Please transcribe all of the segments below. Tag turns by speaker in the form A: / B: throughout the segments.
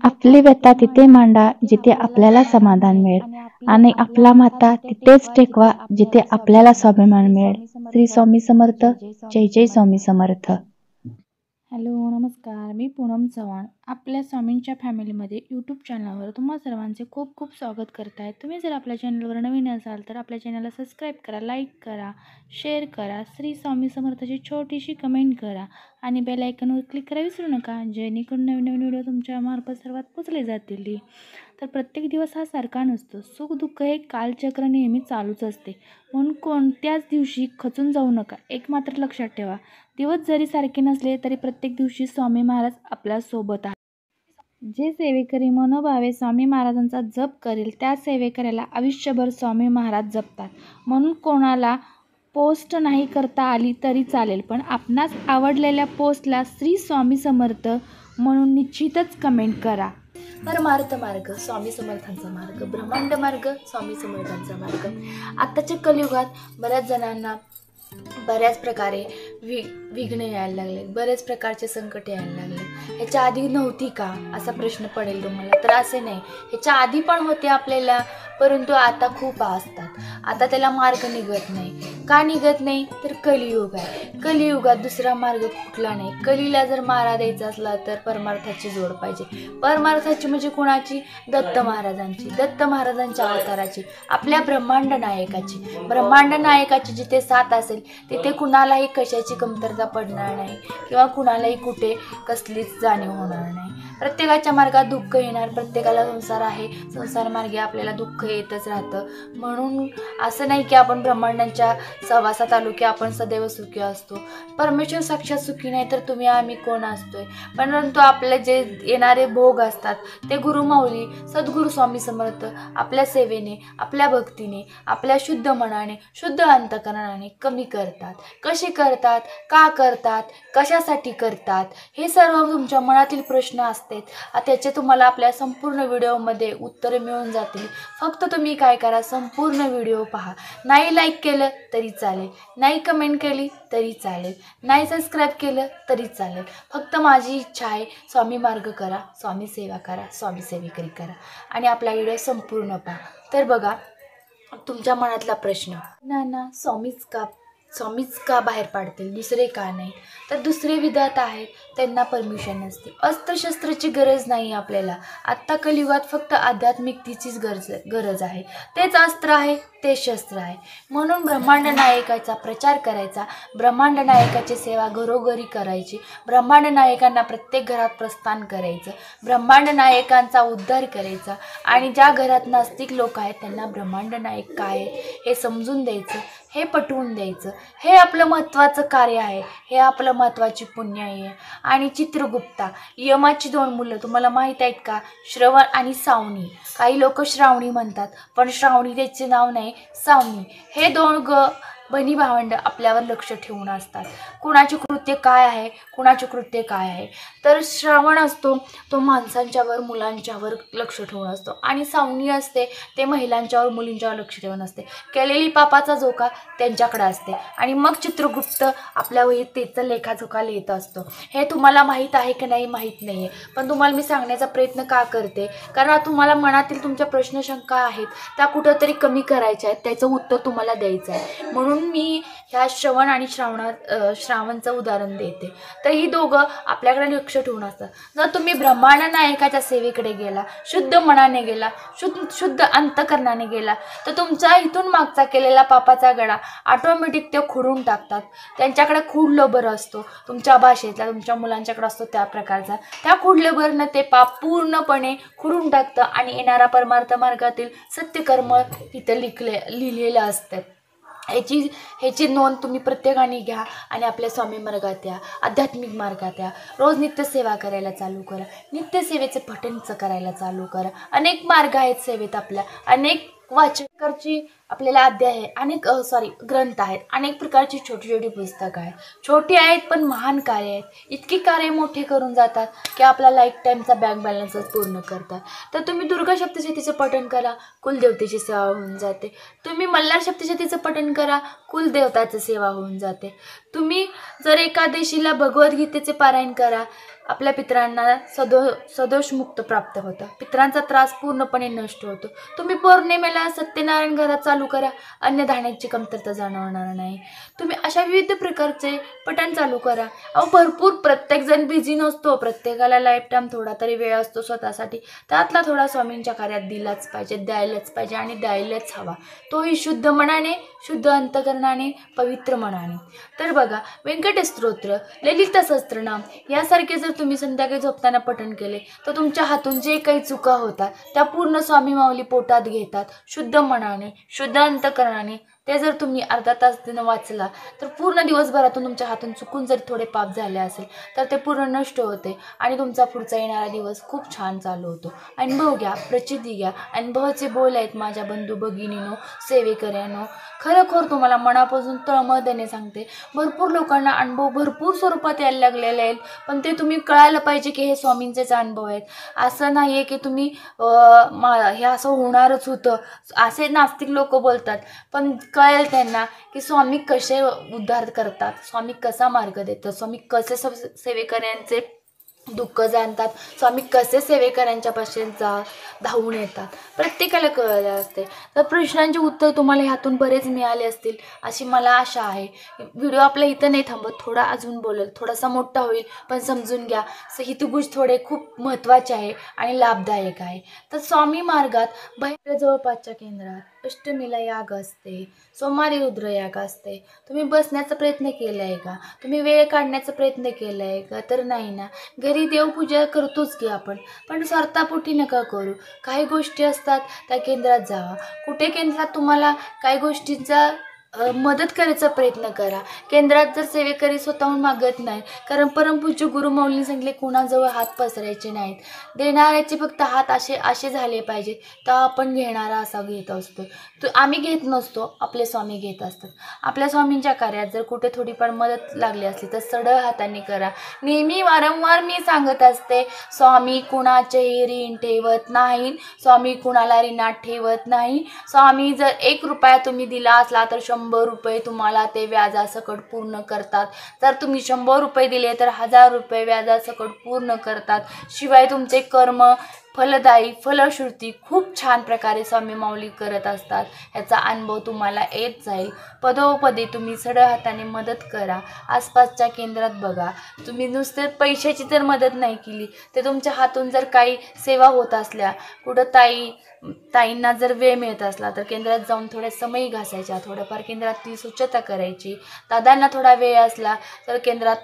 A: आपली व्यथा तिथे मांडा जिथे आपल्याला समाधान मिळेल आणि आपला माथा तिथेच टेकवा जिथे आपल्याला स्वाभिमान मिळेल. श्री स्वामी समर्थ. जय जय स्वामी समर्थ.
B: हॅलो, नमस्कार. मी पूनम चव्हाण. आपल्या स्वामींच्या फॅमिलीमध्ये यूट्यूब चॅनलवर तुम्हा सर्वांचे खूप खूप स्वागत करत आहे. तुम्ही जर आपल्या चॅनलवर नवीन असाल तर आपल्या चॅनलला सबस्क्राईब करा, लाईक करा, शेअर करा, श्री स्वामी समर्थाची छोटीशी कमेंट करा आणि बेल आयकॉनवर क्लिक करायला विसरू नका, जेणेकरून नवीन नवीन व्हिडिओ तुमच्या मार्फत सर्वात पोचले जातील. तर प्रत्येक दिवस हा सारखा नसतो. सुख दुःख हे कालचक्र नेहमी चालूच असते, म्हणून कोणत्याच दिवशी खचून जाऊ नका. एक मात्र लक्षात ठेवा, दिवस जरी सारखे नसले तरी प्रत्येक दिवशी स्वामी महाराज आपल्यासोबत आहेत. जे सेवेकरी मनोभावे स्वामी महाराजांचा जप करेल त्या सेवेकऱ्याला आयुष्यभर स्वामी महाराज जपतात. म्हणून कोणाला पोस्ट नाही करता आली तरी चालेल, पण आपणास आवडलेल्या पोस्टला श्री स्वामी समर्थ म्हणून निश्चितच कमेंट करा. परमार्थ मार्ग स्वामी समर्थांचा मार्ग, ब्रह्मांड मार्ग स्वामी समर्थांचा मार्ग. आत्ताच्या कलियुगात बऱ्याच जणांना बऱ्याच प्रकारे विघ्न यायला लागले, बरेच प्रकारचे संकट यायला लागले. ह्याच्या आधी नव्हती का असा प्रश्न पडेल तुम्हाला. तर असे नाही, ह्याच्या आधी पण होते आपल्याला, परंतु आता खूप असतात. आता त्याला मार्ग निघत नाही. का निघत नाही तर कलियुग आहे. कलियुगात दुसरा मार्ग कुठला नाही. कलीला जर मारा द्यायचा असला तर परमार्थाची जोड पाहिजे. परमार्थाची म्हणजे कुणाची? दत्त महाराजांची, दत्त महाराजांच्या अवताराची, आपल्या ब्रह्मांड नायकाची. ब्रह्मांड नायकाची जिथे साथ असेल तिथे कुणालाही कशाची कमतरता पडणार नाही किंवा कुणालाही कुठे कसलीच जाणीव होणार नाही. प्रत्येकाच्या मार्गात दुःख येणार, प्रत्येकाला संसार आहे, संसार मार्गे आपल्याला दुःख येतच राहतं. म्हणून असं नाही की आपण ब्रह्मांडांच्या सहवासात आलो की आपण सदैव सुखी असतो. परमेश्वर साक्षात सुखी नाही तर तुम्ही आम्ही कोण असतोय. परंतु आपले जे येणारे भोग असतात ते गुरुमाऊली सद्गुरू स्वामी समर्थ आपल्या सेवेने, आपल्या भक्तीने, आपल्या शुद्ध मनाने, शुद्ध अंतकरणाने कमी करतात. कसे करतात, का करतात, कशासाठी करतात, हे सर्व तुमच्या मनातील प्रश्न असतात. त्याचे तुम्हाला आपल्या संपूर्ण व्हिडिओमध्ये उत्तरे मिळून जातील. फक्त तुम्ही काय करा, संपूर्ण व्हिडिओ पहा. नाही लाईक केलं तरी चालेल, नाही कमेंट केली तरी चालेल, नाही सबस्क्राईब केलं तरी चालेल. फक्त माझी इच्छा आहे, स्वामी मार्ग करा, स्वामी सेवा करा, स्वामी सेवेकरी करा आणि आपला व्हिडिओ संपूर्ण पहा. तर बघा, तुमच्या मनातला प्रश्न ना स्वामीच का बाहेर पाडतील, दुसरे का नाही? तर दुसरे विधाता आहेत, त्यांना परमिशन नसते. अस्त्रशस्त्राची गरज नाही आपल्याला. आत्ता कलियुगात फक्त आध्यात्मिकतेचीच गरज आहे. तेच अस्त्र आहे, तेच शस्त्र आहे. म्हणून ब्रह्मांड नायकाचा प्रचार करायचा, ब्रह्मांड नायकाची सेवा घरोघरी करायची, ब्रह्मांड नायकांना प्रत्येक घरात प्रस्थान करायचं, ब्रह्मांड नायकांचा उद्धार करायचा आणि ज्या घरात नास्तिक लोक आहेत त्यांना ब्रह्मांड नायक काय आहे हे समजून द्यायचं, हे पटवून द्यायचं. हे आपलं महत्त्वाचं कार्य आहे, हे आपलं महत्त्वाची पुण्य आहे. आणि चित्रगुप्ता यमाची 2 मुलं तुम्हाला माहीत आहेत का? श्रवण आणि सावनी. काही लोक श्रावणी म्हणतात, पण श्रावणी त्याचे नाव नाही, सावनी. हे 2 बहिणी भावंड आपल्यावर लक्ष ठेवून असतात. कुणाचे कृत्य काय आहे, कुणाचे कृत्य काय आहे. तर श्रावण असतो तो माणसांच्यावर, मुलांच्यावर लक्ष ठेवून असतो आणि सावनी असते ते महिलांच्यावर, मुलींच्यावर लक्ष ठेवून असते. केलेली पापाचा झोका त्यांच्याकडे असते आणि मग चित्रगुप्त आपल्या वहीत त्याचा लेखाजोखा लिहित असतो. हे तुम्हाला माहीत आहे की नाही माहीत नाही आहे, पण तुम्हाला मी सांगण्याचा प्रयत्न का करते, कारण तुम्हाला मनातील तुमच्या प्रश्न शंका आहेत त्या कुठंतरी कमी करायच्या आहेत, त्याचं उत्तर तुम्हाला द्यायचं आहे. म्हणून मी ह्या श्रवण आणि श्रावणचं उदाहरण देते. तर ही दोघं आपल्याकडे लक्ष ठेवून असतात. जर तुम्ही ब्रह्मांड नायकाच्या सेवेकडे गेला, शुद्ध मनाने गेला, शुद्ध अंतकरणाने गेला, तर तुमचा इथून मागचा केलेला पापाचा गडा ऑटोमॅटिक ते खुडून टाकतात. त्यांच्याकडे खुडलंबर असतो, तुमच्या भाषेतला तुमच्या मुलांच्याकडे असतो त्या प्रकारचा. त्या खुडलंबरनं ते पाप पूर्णपणे खुडून टाकतं आणि येणारा परमार्थ मार्गातील सत्यकर्म तिथं लिहिलेलं असतं. ह्याची नोंद तुम्ही प्रत्येकाने घ्या आणि आपल्या स्वामी मार्गात या, आध्यात्मिक मार्गात या. रोज नित्यसेवा करायला चालू करा, नित्यसेवेचे पठणचं करायला चालू करा. अनेक मार्ग आहेत सेवेत आपल्या, अनेक वाचकाची आपल्याला अध्याय आहे, अनेक ग्रंथ आहेत, अनेक प्रकारची छोटी छोटी पुस्तकं आहेत. छोटी आहेत पण महान कार्य आहेत. इतकी कार्य मोठी करून जातात की आपला लाईफ टाईमचा बँक बॅलन्सच पूर्ण करतात. तर तुम्ही दुर्गा सप्तशतीचं पठण करा, कुलदेवतेची सेवा होऊन जाते. तुम्ही मल्हार सप्तशतीचं पठण करा, कुलदेवताची सेवा होऊन जाते. तुम्ही जर एकादशीला भगवद्गीतेचे पारायण करा, आपल्या पितरांना सदोष मुक्त प्राप्त होतं. पितरांचा त्रास पूर्णपणे नष्ट होतो. तुम्ही पौर्णिमेला सत्यनारायण घरात चालू करा, अन्नधान्याची कमतरता जाणवणार नाही. तुम्ही अशा विविध प्रकारचे पठण चालू करा. भरपूर प्रत्येकजण बिझी नसतो, प्रत्येकाला लाईफ टाईम थोडा तरी वेळ असतो स्वतःसाठी. त्यातला थोडा स्वामींच्या कार्यात दिलाच पाहिजे, द्यायलाच पाहिजे आणि द्यायलाच हवा. तोही शुद्ध मनाने, शुद्ध अंतकरणाने, पवित्र मनाने. तर बघा, व्यंकटेश स्तोत्र, ललित सहस्त्रनाम यासारखे जर तुम्ही संध्याकाळी झोपताना पठण केले तर तुमच्या हातून जे काही चुका होतात त्या पूर्ण स्वामी माऊली पोटात घेतात. शुद्ध मनाने, शुद्ध अंतकरणाने ते जर तुम्ही अर्धा तास तिनं वाचला तर पूर्ण दिवसभरातून तुमच्या हातून चुकून जरी थोडे पाप झाले असेल तर ते पूर्ण नष्ट होते आणि तुमचा पुढचा येणारा दिवस खूप छान चालू होतो. अनुभव घ्या, प्रचिती घ्या. अनुभवाचे बोल आहेत माझ्या बंधू भगिनीनो, सेवेकऱ्यानो. खरोखर तुम्हाला मनापासून तळमळीने सांगते, भरपूर लोकांना अनुभव भरपूर स्वरूपात यायला लागलेले आहेत, पण ते तुम्ही कळायला पाहिजे की हे स्वामींचेच अनुभव आहेत. असं नाही आहे की तुम्ही हे असं होणारच होतं असे नास्तिक लोक बोलतात, पण कळेल त्यांना की स्वामी कसे उद्धार करतात, स्वामी कसा मार्ग देतात, स्वामी कसे सेवेकऱ्यांचे दुःख जाणतात, स्वामी कसे सेवेकऱ्यांच्या पासून धावून येतात. प्रत्येकाला कळलं असते. तर प्रश्नांचे उत्तर तुम्हाला ह्यातून बरेच मिळाले असतील अशी मला आशा आहे. व्हिडिओ आपल्या इथं नाही थांबत, थोडा अजून बोलेल, थोडासा मोठा होईल, पण समजून घ्या हितगुज थोडे खूप महत्त्वाचे आहे आणि लाभदायक आहे. तर स्वामी मार्गात बाहेर जवळपासच्या केंद्रात अष्टमीला याग असते, सोमवारी रुद्र याग असते. तुम्ही बसण्याचा प्रयत्न केला आहे का? तुम्ही वेळ काढण्याचा प्रयत्न केला आहे का? तर नाही ना. घरी देवपूजा करतोच की आपण, पण स्वार्थापोटी नका करू. काही गोष्टी असतात त्या केंद्रात जावा. कुठे केंद्रात तुम्हाला काही गोष्टींचा मदत करायचा प्रयत्न करा. केंद्रात जर सेवेकरी स्वतःहून मागत नाही, कारण परमपूज्य गुरुमाऊलींनी सांगितले कोणाजवळ हात पसरायचे नाहीत. देणाऱ्याचे फक्त हात असे झाले पाहिजे, तर आपण घेणारा असा घेत असतो. तो आम्ही घेत नसतो, आपले स्वामी घेत असतात. आपल्या स्वामींच्या कार्यात जर कुठे थोडीफार मदत लागली असली तर सरळ हाताने करा. नेहमी वारंवार मी सांगत असते, स्वामी कुणाचे ऋण ठेवत नाही, स्वामी कुणाला ऋणात ठेवत नाही. स्वामी जर 1 रुपया तुम्ही दिला असला तर 100 रुपये तुम्हाला ते व्याजासकट पूर्ण करतात. जर तुम्ही 100 रुपये दिले तर 1000 रुपये व्याजासकट पूर्ण करतात. शिवाय तुमचे कर्म फलदायी, फलश्रुती खूप छान प्रकारे स्वामी माऊली करत असतात. ह्याचा अनुभव तुम्हाला येत जाईल. पदोपदी तुम्ही सरळ हाताने मदत करा. आसपासच्या केंद्रात बघा. तुम्ही नुसते पैशाची जर मदत नाही केली तर तुमच्या हातून जर काही सेवा होत असल्या, कुठं ताईंना जर वेळ मिळत असला तर केंद्रात जाऊन थोड्या समय घासायच्या, थोडंफार केंद्रातली स्वच्छता करायची. दादांना थोडा वेळ असला तर केंद्रात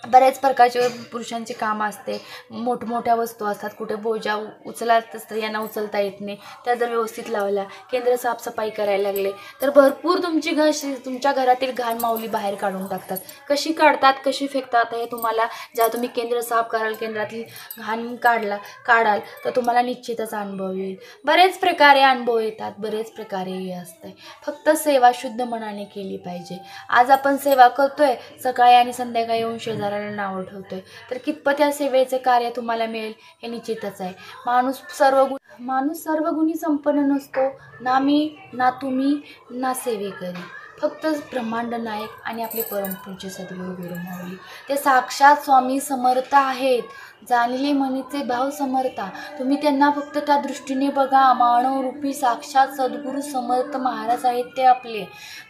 B: बऱ्याच प्रकारचे पुरुषांची कामं असते, मोठमोठ्या वस्तू असतात, कुठे बोजा उचलात स्त्रियांना उचलता येत नाही, त्या जर व्यवस्थित लावल्या, केंद्र साफसफाई करायला लागले तर भरपूर तुमच्या घरातील घाण माऊली बाहेर काढून टाकतात. कशी काढतात, कशी फेकतात हे तुम्हाला जेव्हा तुम्ही केंद्र साफ कराल, केंद्रातली घाण काढाल तर तुम्हाला निश्चितच अनुभव येईल. बरेच प्रकारे अनुभव येतात, बरेच प्रकारे हे असते. फक्त सेवा शुद्ध मनाने केली पाहिजे. आज आपण सेवा करतोय, सकाळी आणि संध्याकाळी येऊन शेजाऱ्याला नाव ठेवतोय, तर कितपत या सेवेचे कार्य तुम्हाला मिळेल हे निश्चितच आहे. माणूस सर्वगुणी संपन्न नसतो, ना मी, ना तुम्ही, ना सेवेकरी. फक्त ब्रह्मांड नायक आणि आपले परमपूज्य सद्गुरू गुरुमाऊली ते साक्षात स्वामी समर्थ आहेत. जाणले मनीचे भाव समर्था. तुम्ही त्यांना फक्त त्या दृष्टीने बघा. मानवरूपी साक्षात सद्गुरू समर्थ महाराज आहेत ते आपले.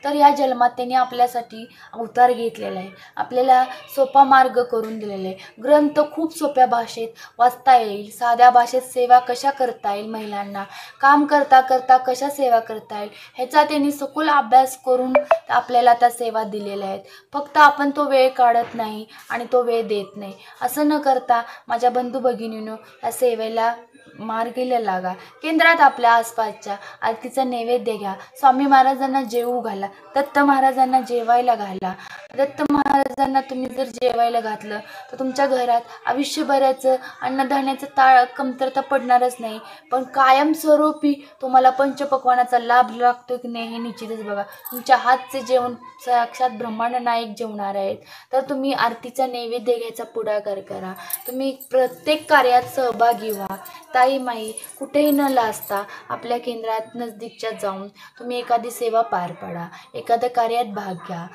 B: तर या जन्मात त्यांनी आपल्यासाठी अवतार घेतलेला आहे, आपल्याला सोपा मार्ग करून दिलेला आहे. ग्रंथ खूप सोप्या भाषेत वाचता येईल, साध्या भाषेत सेवा कशा करता येईल, महिलांना काम करता करता कशा सेवा करता येईल ह्याचा त्यांनी सखोल अभ्यास करून आपल्याला त्या सेवा दिलेल्या आहेत. फक्त आपण तो वेळ काढत नाही आणि तो वेळ देत नाही. असं न करता माझ्या बंधू भगिनींनो, या सेवेला मार्गीला लागा. केंद्रात आपल्या आसपासच्या आरतीचा नैवेद्य घ्या. स्वामी महाराजांना जेवू घाला. दत्त महाराजांना जेवायला घाला. दत्त महाराजांना तुम्ही जर जेवायला घातलं तर तुमच्या घरात आयुष्यभराचं अन्नधान्याचं कमतरता पडणारच नाही. पण कायमस्वरूपी तुम्हाला पंचपक्वानाचा लाभ लागतो की नाही हे निश्चितच बघा. तुमच्या हातचे जेवण साक्षात ब्रह्मांड नायक जेवणार आहेत. तर तुम्ही आरतीचा नैवेद्य घ्यायचा पुढाकार करा. तुम्ही प्रत्येक कार्यात सहभागी व्हा. ताई माई कुठेही न लाजता आपल्या केंद्रात नजदीकच्या जाऊन तुम्ही एखादी सेवा पार पाडा. एखाद्या कार्यात भाग घ्या.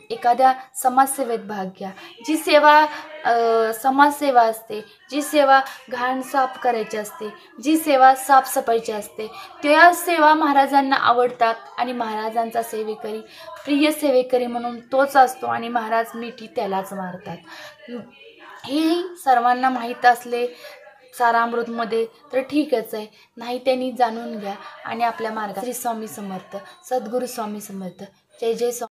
B: एखाद्या समाजसेवेत भाग घ्या. जी सेवा समाजसेवा असते, जी सेवा घाण साफ करायची असते, जी सेवा साफसफाईची असते, त्या सेवा महाराजांना आवडतात आणि महाराजांचा सेवेकरी, प्रिय सेवेकरी म्हणून तोच असतो आणि महाराज मिठी त्यालाच मारतात. हे सर्वांना माहीत असले सारामृतमध्ये तर ठीकच आहे. नाही त्यांनी जाणून घ्या आणि आपल्या मार्गात. श्री स्वामी समर्थ, सद्गुरू स्वामी समर्थ. जय जय स्वामी.